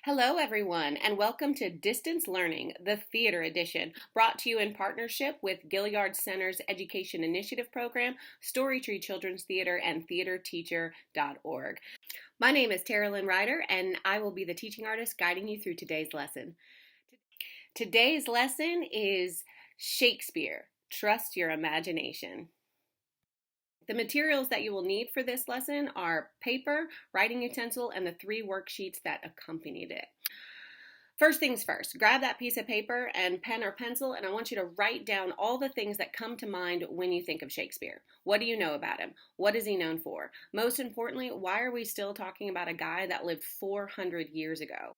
Hello, everyone, and welcome to Distance Learning, the Theater Edition, brought to you in partnership with Gilliard Center's Education Initiative Program, Storytree Children's Theater, and TheaterTeacher.org. My name is Tara Lynn Ryder, and I will be the teaching artist guiding you through today's lesson. Today's lesson is Shakespeare. Trust your imagination. The materials that you will need for this lesson are paper, writing utensil, and the 3 worksheets that accompanied it. First things first, grab that piece of paper and pen or pencil, and I want you to write down all the things that come to mind when you think of Shakespeare. What do you know about him? What is he known for? Most importantly, why are we still talking about a guy that lived 400 years ago?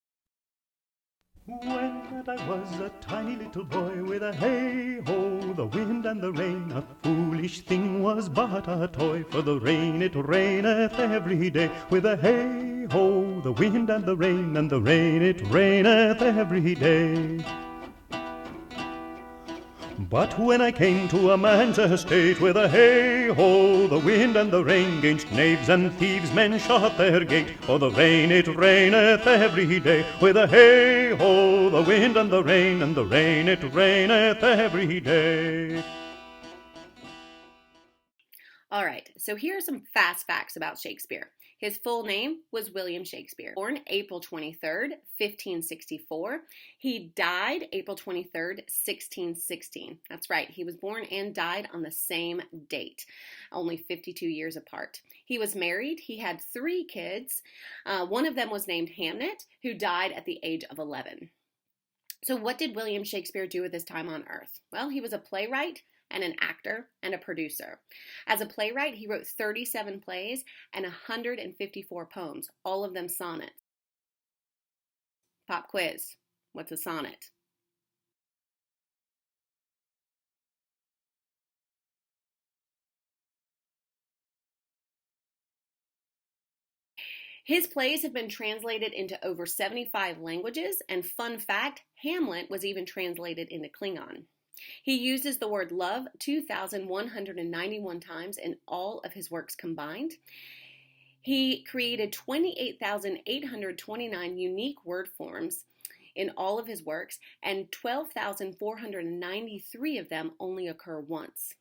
When I was a tiny little boy with a hey-ho, the wind and the rain, a foolish thing was but a toy, for the rain it raineth every day. With a hey-ho, the wind and the rain it raineth every day. But when I came to a man's estate, with a hey-ho, the wind and the rain, 'gainst knaves and thieves men shut their gate, for the rain it raineth every day. With a hey-ho, the wind and the rain it raineth every day. All right, so here are some fast facts about Shakespeare. His full name was William Shakespeare. Born April 23rd, 1564. He died April 23rd, 1616. That's right, he was born and died on the same date, only 52 years apart. He was married. He had 3 kids. One of them was named Hamnet, who died at the age of 11. So what did William Shakespeare do with his time on Earth? Well, he was a playwright and an actor and a producer. As a playwright, he wrote 37 plays and 154 poems, all of them sonnets. Pop quiz. What's a sonnet? His plays have been translated into over 75 languages, and fun fact, Hamlet was even translated into Klingon. He uses the word love 2,191 times in all of his works combined. He created 28,829 unique word forms in all of his works, and 12,493 of them only occur once.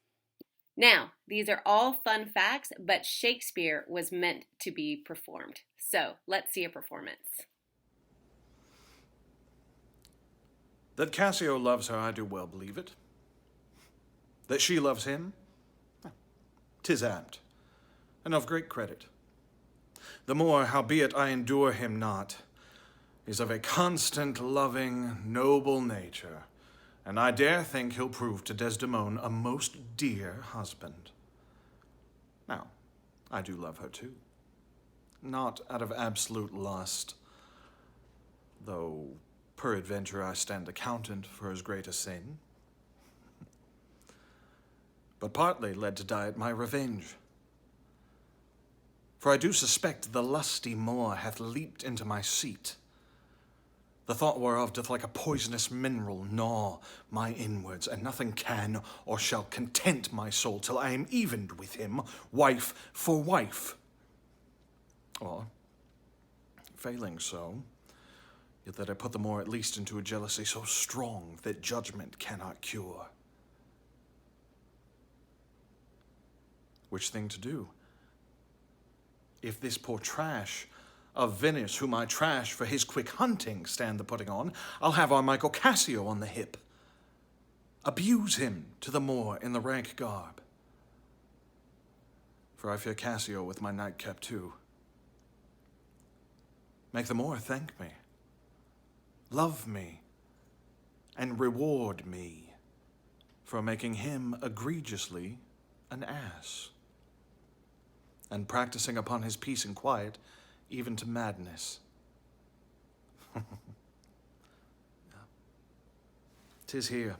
Now, these are all fun facts, but Shakespeare was meant to be performed. So, let's see a performance. That Cassio loves her, I do well believe it. That she loves him, 'tis apt, and of great credit. The more, howbeit I endure him not, is of a constant, loving, noble nature, and I dare think he'll prove to Desdemona a most dear husband. Now, I do love her too, not out of absolute lust, though peradventure I stand accountant for as great a sin, but partly led to diet my revenge. For I do suspect the lusty Moor hath leaped into my seat, the thought whereof doth like a poisonous mineral gnaw my inwards, and nothing can or shall content my soul till I am evened with him, wife for wife. Or, failing so, yet that I put the Moor at least into a jealousy so strong that judgment cannot cure. Which thing to do? If this poor trash of Venice, whom I trash for his quick hunting, stand the putting on, I'll have our Michael Cassio on the hip. Abuse him to the Moor in the rank garb. For I fear Cassio with my nightcap too. Make the Moor thank me, love me, and reward me for making him egregiously an ass, and practicing upon his peace and quiet, even to madness. 'Tis here,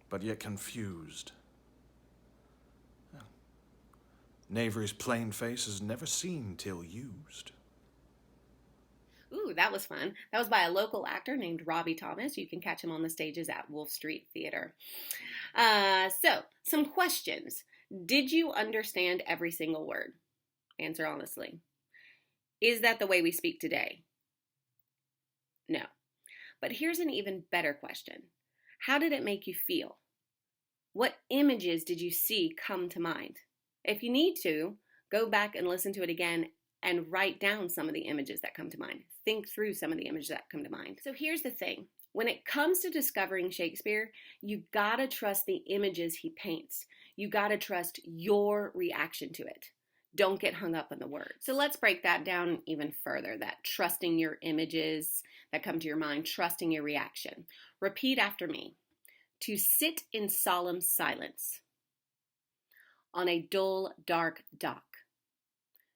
but yet confused. Knavery's plain face is never seen till used. Ooh, that was fun. That was by a local actor named Robbie Thomas. You can catch him on the stages at Wolf Street Theater. So, some questions. Did you understand every single word? Answer honestly. Is that the way we speak today? No. But here's an even better question. How did it make you feel? What images did you see come to mind? If you need to, go back and listen to it again and write down some of the images that come to mind. Think through some of the images that come to mind. So here's the thing. When it comes to discovering Shakespeare, you gotta trust the images he paints. You gotta trust your reaction to it. Don't get hung up on the words. So let's break that down even further, that trusting your images that come to your mind, trusting your reaction. Repeat after me. To sit in solemn silence on a dull, dark dock.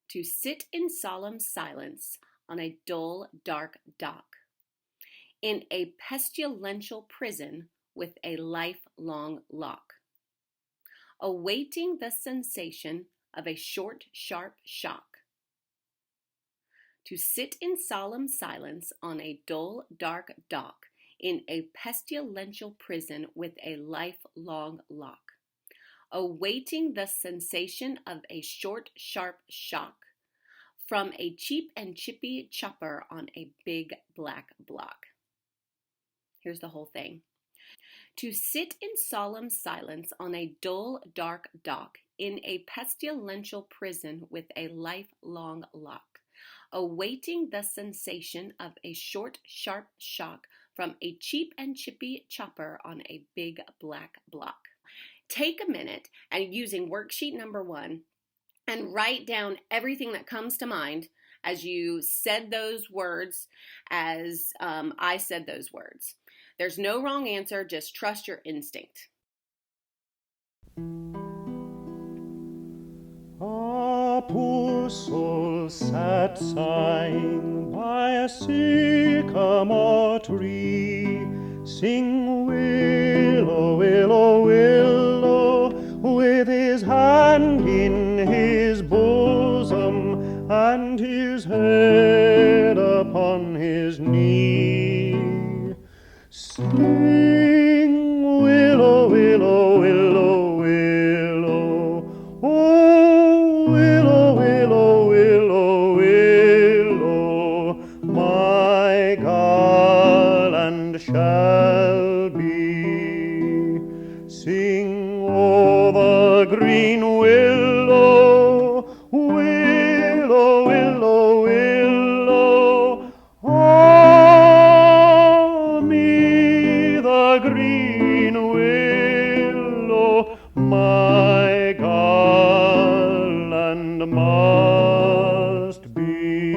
To sit in solemn silence on a dull, dark dock. In a pestilential prison with a lifelong lock. Awaiting the sensation of a short, sharp shock. To sit in solemn silence on a dull, dark dock in a pestilential prison with a lifelong lock. Awaiting the sensation of a short, sharp shock from a cheap and chippy chopper on a big black block. Here's the whole thing. To sit in solemn silence on a dull, dark dock in a pestilential prison with a lifelong lock, awaiting the sensation of a short, sharp shock from a cheap and chippy chopper on a big black block. Take a minute and using worksheet number 1 and write down everything that comes to mind as you said those words, as I said those words. There's no wrong answer, just trust your instinct. A poor soul sat sighing by a sycamore tree. Sing willow, willow, willow, with his hand in his bosom and his head upon his knee. Sing willow, willow, willow, willow, oh willow, willow, willow, willow, my garland shall be. Sing, oh the green willow, willow, willow, willow, ah me the green willow, my garland must be.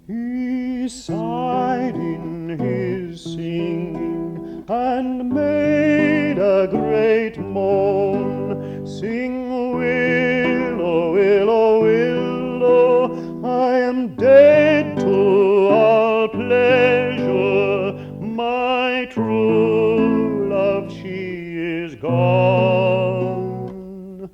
He sighed in his singing and made a great moan. Sing willow, willow, willow, I am dead to all pleasure. My true love, she is gone.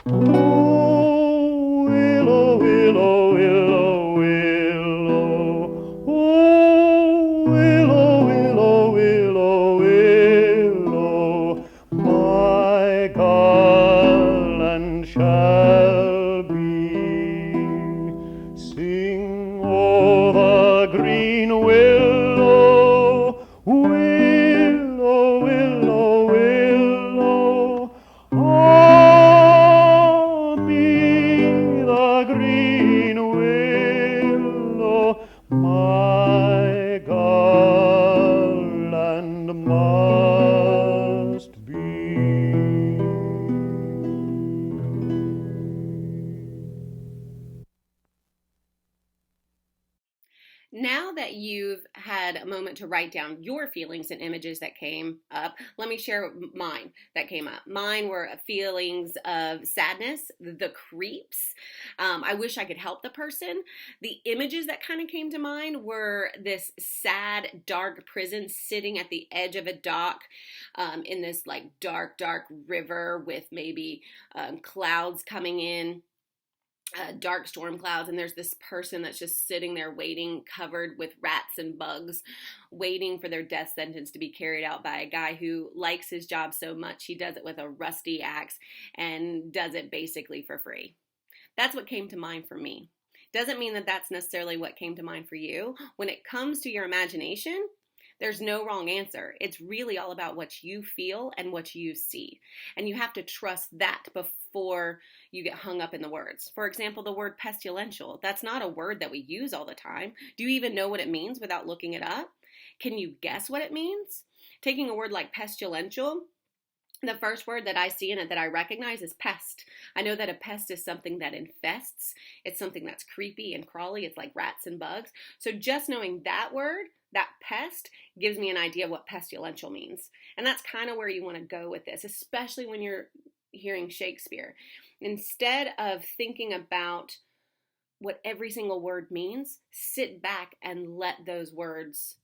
Oh, willow, willow, willow, willow, oh, willow, willow, willow, willow, my garland shall be. Sing, oh, the green willow, willow, willow, willow, ah me the green willow, my garland must be. Now that you've had a moment to write down your feelings and images that came up, let me share mine that came up. Mine were feelings of sadness, the creeps. I wish I could help the person. The images that kind of came to mind were this sad, dark prison sitting at the edge of a dock in this like dark, dark river with maybe clouds coming in. Dark storm clouds, and there's this person that's just sitting there waiting, covered with rats and bugs, waiting for their death sentence to be carried out by a guy who likes his job so much he does it with a rusty axe and does it basically for free. That's what came to mind for me. Doesn't mean that that's necessarily what came to mind for you. When it comes to your imagination, there's no wrong answer. It's really all about what you feel and what you see. And you have to trust that before you get hung up in the words. For example, the word pestilential, that's not a word that we use all the time. Do you even know what it means without looking it up? Can you guess what it means? Taking a word like pestilential, the first word that I see in it that I recognize is pest. I know that a pest is something that infests. It's something that's creepy and crawly. It's like rats and bugs. So just knowing that word, that pest, gives me an idea of what pestilential means. And that's kind of where you want to go with this, especially when you're hearing Shakespeare. Instead of thinking about what every single word means, sit back and let those words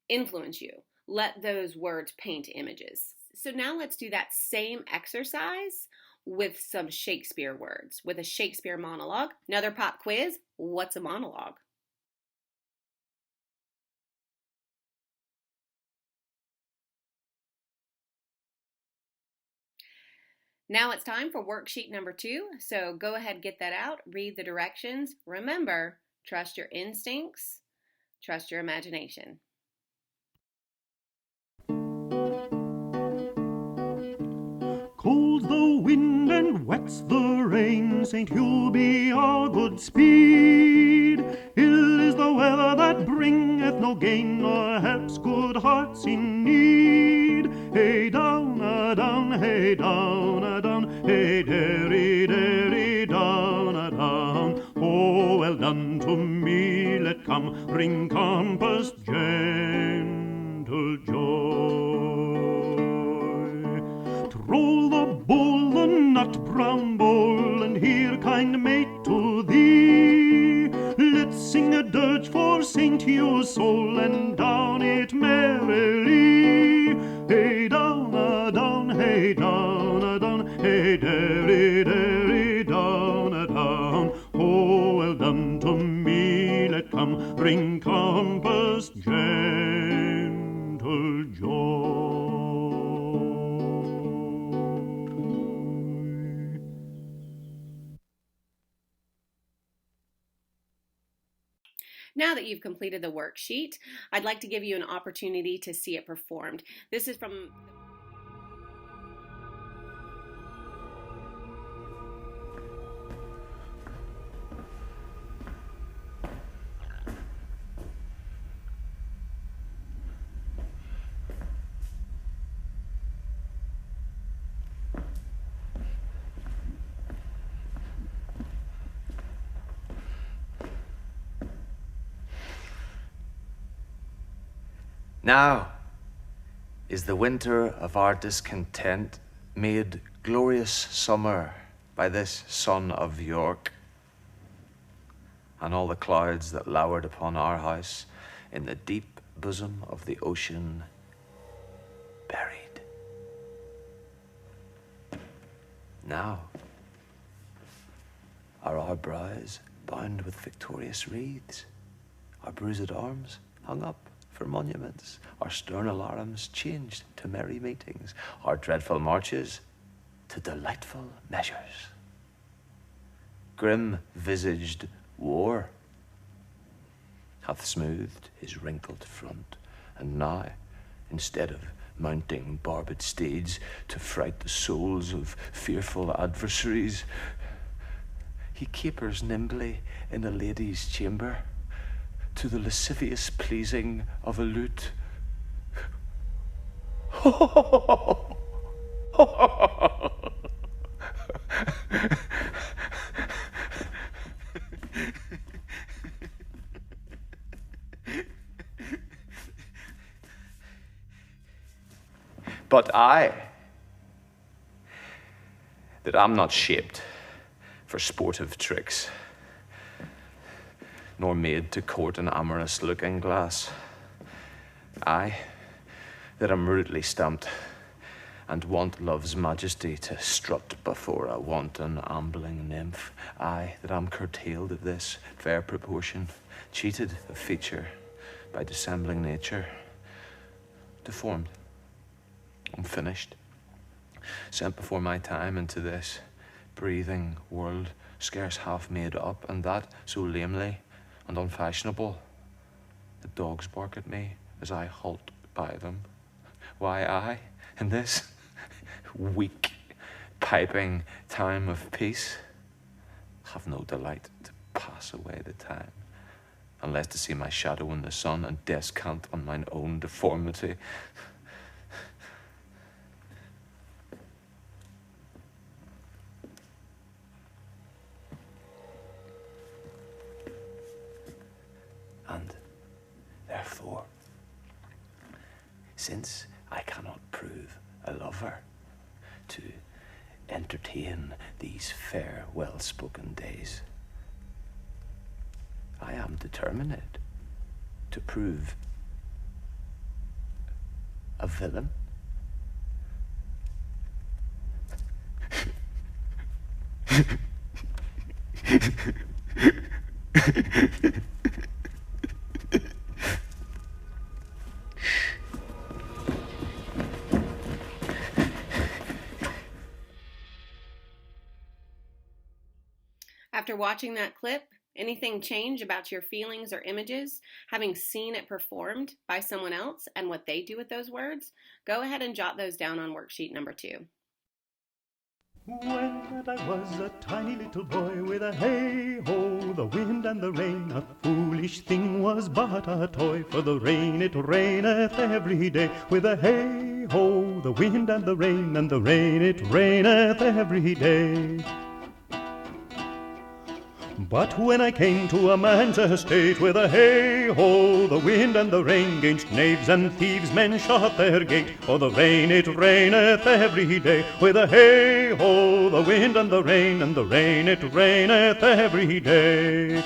influence you. Let those words paint images. So now let's do that same exercise with some Shakespeare words, with a Shakespeare monologue. Another pop quiz, what's a monologue? Now it's time for worksheet number 2. So go ahead, get that out, read the directions. Remember, trust your instincts, trust your imagination. Cold's the wind and wet's the rain, St. Hugh be our good speed. Ill is the weather that bringeth no gain, nor helps good hearts in need. Hey down, a down, hey down, a down, hey derry, derry, down, a down. Oh, well done to me, let come, ring compass, gentle joy. Roll the bowl, the nut brown bowl, and here, kind mate, to thee. Let's sing a dirge for St. Hugh's soul, and down it merrily. Hey down, a down, hey down, a down, hey derry, derry, down, a down. Oh, well done to me, let come, ring compass, gentle joy. Now that you've completed the worksheet, I'd like to give you an opportunity to see it performed. This is from Now is the winter of our discontent made glorious summer by this sun of York, and all the clouds that lowered upon our house in the deep bosom of the ocean buried. Now are our brows bound with victorious wreaths, our bruised arms hung up for monuments, our stern alarums changed to merry meetings, our dreadful marches to delightful measures. Grim-visaged war hath smoothed his wrinkled front, and now, instead of mounting barbed steeds to fright the souls of fearful adversaries, he capers nimbly in a lady's chamber, to the lascivious pleasing of a lute. But I, that am not shaped for sportive tricks, nor made to court an amorous looking-glass. I, that am rudely stamped, and want love's majesty to strut before a wanton ambling nymph. I, that am curtailed of this fair proportion, cheated of feature by dissembling nature, deformed, unfinished, sent before my time into this breathing world scarce half made up, and that so lamely and unfashionable. The dogs bark at me as I halt by them. Why I, in this weak, piping time of peace, have no delight to pass away the time, unless to see my shadow in the sun and descant on mine own deformity. And therefore, since I cannot prove a lover, to entertain these fair, well-spoken days, I am determined to prove a villain. After watching that clip, anything change about your feelings or images, having seen it performed by someone else and what they do with those words? Go ahead and jot those down on worksheet number 2. When I was a tiny little boy with a hey-ho, the wind and the rain, a foolish thing was but a toy, for the rain it raineth every day. With a hey-ho, the wind and the rain it raineth every day. But when I came to a man's estate, with a hey-ho, the wind and the rain, 'gainst knaves and thieves men shut their gate, for the rain it raineth every day. With a hey-ho, the wind and the rain it raineth every day.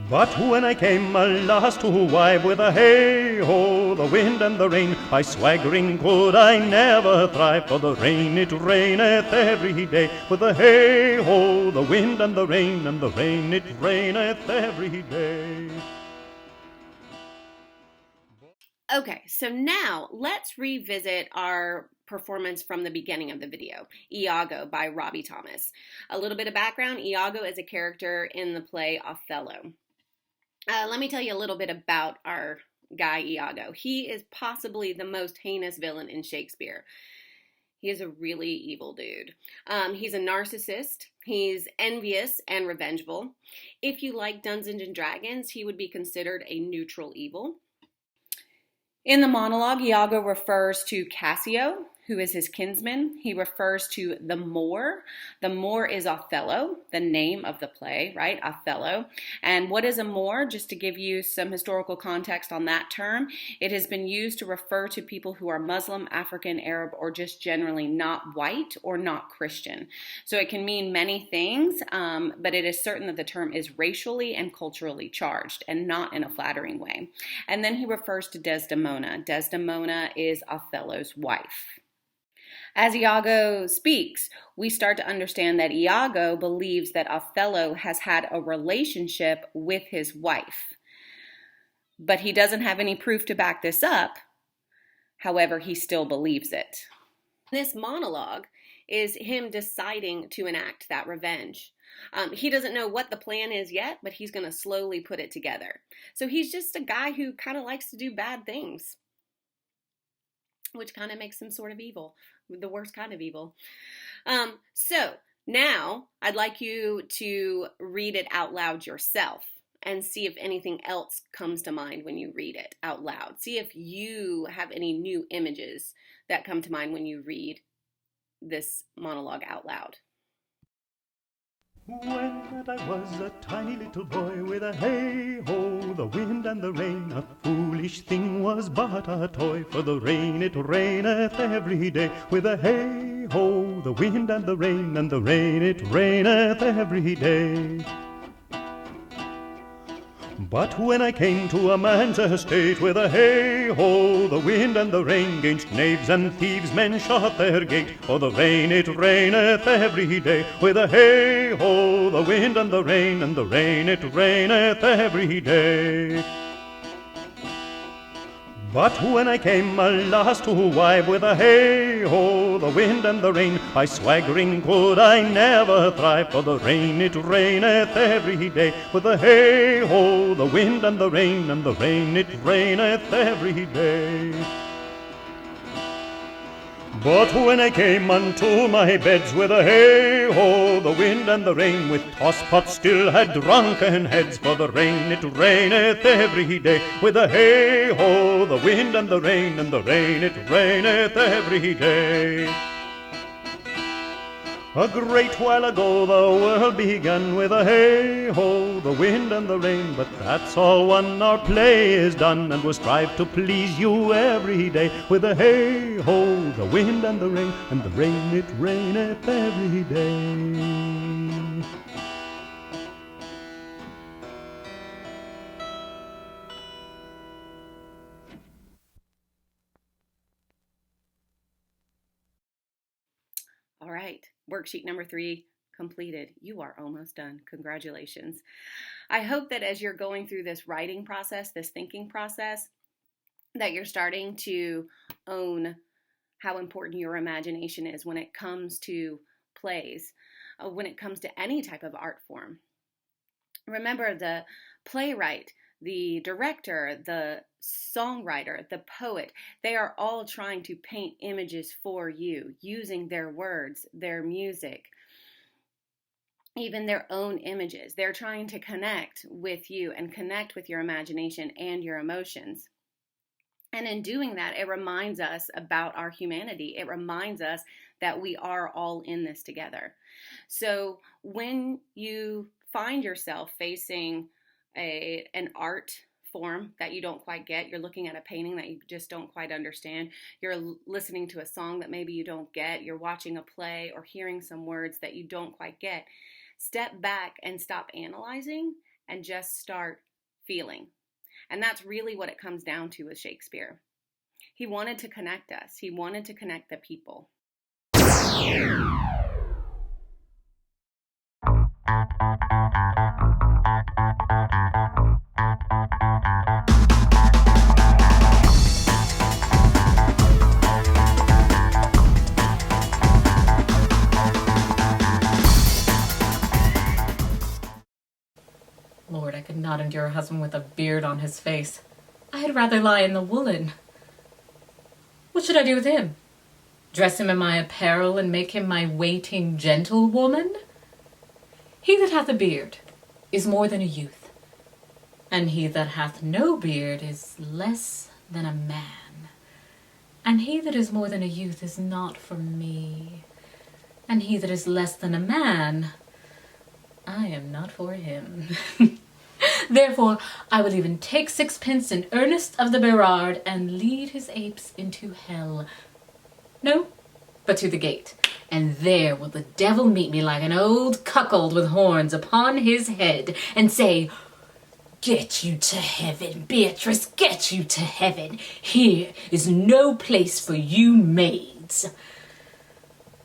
But when I came alas to wive, with a hey-ho, the wind and the rain, by swaggering could I never thrive, for the rain it raineth every day. With a hey-ho, the wind and the rain it raineth every day. Okay, so now let's revisit our performance from the beginning of the video, Iago by Robbie Thomas. A little bit of background, Iago is a character in the play Othello. Let me tell you a little bit about our guy Iago. He is possibly the most heinous villain in Shakespeare. He is a really evil dude. He's a narcissist. He's envious and revengeful. If you like Dungeons and Dragons, he would be considered a neutral evil. In the monologue, Iago refers to Cassio, who is his kinsman. He refers to the Moor. The Moor is Othello, the name of the play, right? Othello. And what is a Moor? Just to give you some historical context on that term, it has been used to refer to people who are Muslim, African, Arab, or just generally not white or not Christian. So it can mean many things, but it is certain that the term is racially and culturally charged and not in a flattering way. And then he refers to Desdemona. Desdemona is Othello's wife. As Iago speaks, we start to understand that Iago believes that Othello has had a relationship with his wife. But he doesn't have any proof to back this up. However, he still believes it. This monologue is him deciding to enact that revenge. He doesn't know what the plan is yet, but he's going to slowly put it together. So he's just a guy who kind of likes to do bad things, which kind of makes him sort of evil, the worst kind of evil. So now I'd like you to read it out loud yourself and see if anything else comes to mind when you read it out loud. See if you have any new images that come to mind when you read this monologue out loud. When I was a tiny little boy with a hey-ho, the wind and the rain, a foolish thing was but a toy, for the rain it raineth every day. With a hey-ho, the wind and the rain it raineth every day. But when I came to a man's estate, with a hey-ho, the wind and the rain, 'gainst knaves and thieves men shut their gate, for the rain it raineth every day. With a hey-ho, the wind and the rain it raineth every day. But when I came alas to wive with a hey-ho, the wind and the rain, by swaggering could I never thrive, for the rain it raineth every day. With a hey-ho, the wind and the rain it raineth every day. But when I came unto my beds with a hey-ho, the wind and the rain with tosspots still had drunken heads, for the rain it raineth every day. With a hey-ho, the wind and the rain it raineth every day. A great while ago the world began with a hey-ho, the wind and the rain, but that's all one, our play is done, and we'll strive to please you every day. With a hey-ho, the wind and the rain it raineth every day. All right, worksheet number 3 completed. You are almost done. Congratulations. I hope that as you're going through this writing process, this thinking process, that you're starting to own how important your imagination is when it comes to plays, when it comes to any type of art form. Remember, the playwright, the director, the songwriter, the poet, they are all trying to paint images for you using their words, their music, even their own images. They're trying to connect with you and connect with your imagination and your emotions. And in doing that, it reminds us about our humanity. It reminds us that we are all in this together. So when you find yourself facing an art form that you don't quite get, you're looking at a painting that you just don't quite understand, you're listening to a song that maybe you don't get, you're watching a play or hearing some words that you don't quite get, step back and stop analyzing and just start feeling. And that's really what it comes down to with Shakespeare. He wanted to connect us. He wanted to connect the people. Lord, I could not endure a husband with a beard on his face. I had rather lie in the woolen. What should I do with him? Dress him in my apparel and make him my waiting gentlewoman? He that hath a beard is more than a youth, and he that hath no beard is less than a man. And he that is more than a youth is not for me, and he that is less than a man, I am not for him. Therefore, I will even take sixpence in earnest of the Berard, and lead his apes into hell. No, but to the gate, and there will the devil meet me like an old cuckold with horns upon his head, and say, Get you to heaven, Beatrice, get you to heaven. Here is no place for you maids.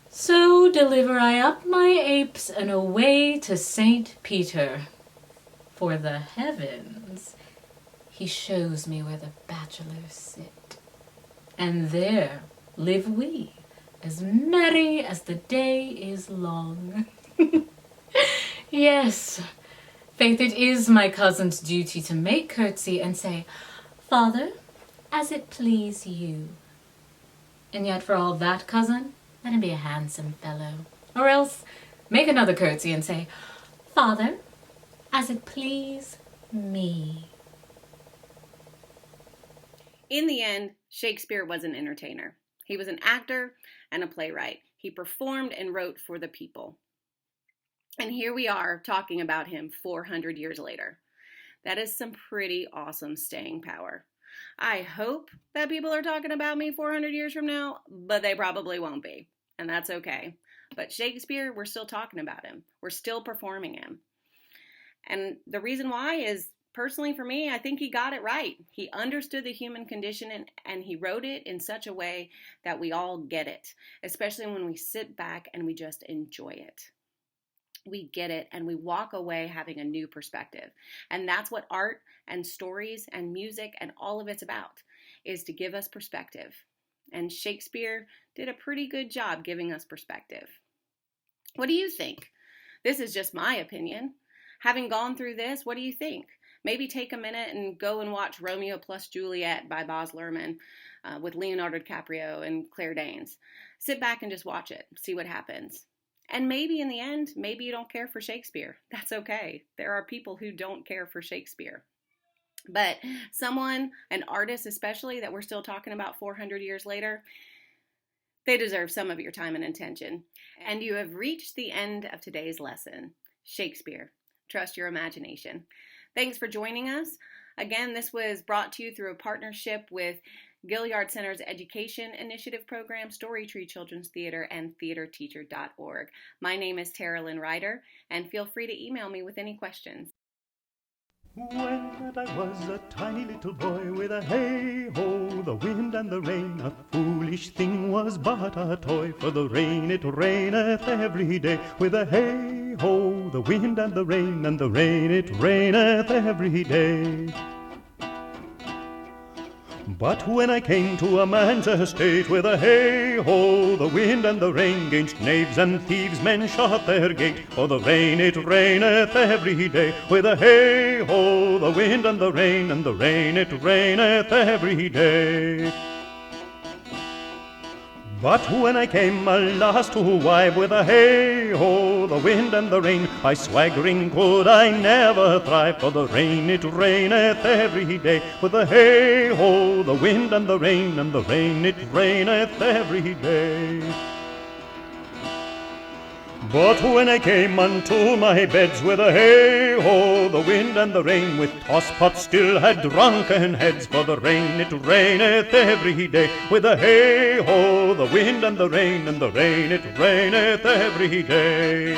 So deliver I up my apes, and away to St. Peter. For the heavens, he shows me where the bachelors sit, and there live we, as merry as the day is long. Yes, faith, it is my cousin's duty to make curtsy and say, Father, as it please you. And yet for all that, cousin, let him be a handsome fellow. Or else make another curtsy and say, Father, as it please me. In the end, Shakespeare was an entertainer. He was an actor and a playwright. He performed and wrote for the people. And here we are talking about him 400 years later. That is some pretty awesome staying power. I hope that people are talking about me 400 years from now, but they probably won't be. And that's okay. But Shakespeare, we're still talking about him. We're still performing him. And the reason why is, personally for me, I think he got it right. He understood the human condition and he wrote it in such a way that we all get it, especially when we sit back and we just enjoy it. We get it and we walk away having a new perspective. And that's what art and stories and music and all of it's about. is to give us perspective. And Shakespeare did a pretty good job giving us perspective. What do you think? This is just my opinion. Having gone through this, what do you think? Maybe take a minute and go and watch Romeo plus Juliet by Baz Luhrmann with Leonardo DiCaprio and Claire Danes. Sit back and just watch it. See what happens. And maybe in the end, maybe you don't care for Shakespeare. That's okay. There are people who don't care for Shakespeare. But someone, an artist especially, that we're still talking about 400 years later, they deserve some of your time and attention. And you have reached the end of today's lesson. Shakespeare. Trust your imagination. Thanks for joining us. Again, this was brought to you through a partnership with Gilliard Center's Education Initiative Program, Story Tree Children's Theater, and theaterteacher.org. My name is Tara Lynn Ryder, and feel free to email me with any questions. When I was a tiny little boy with a hey-ho, the wind and the rain, a foolish thing was but a toy, for the rain it raineth every day. With a hey-ho, the wind and the rain it raineth every day. But when I came to a man's estate, with a hey-ho, the wind and the rain, 'gainst knaves and thieves men shut their gate, for the rain it raineth every day. With a hey-ho, the wind and the rain it raineth every day. But when I came alas to wive, with a hey-ho, the wind and the rain, by swaggering could I never thrive, for the rain it raineth every day. With a hey-ho, the wind and the rain it raineth every day. But when I came unto my beds, with a hey-ho, the wind and the rain, with tosspots still had drunken heads, for the rain it raineth every day. With a hey-ho, the wind and the rain it raineth every day.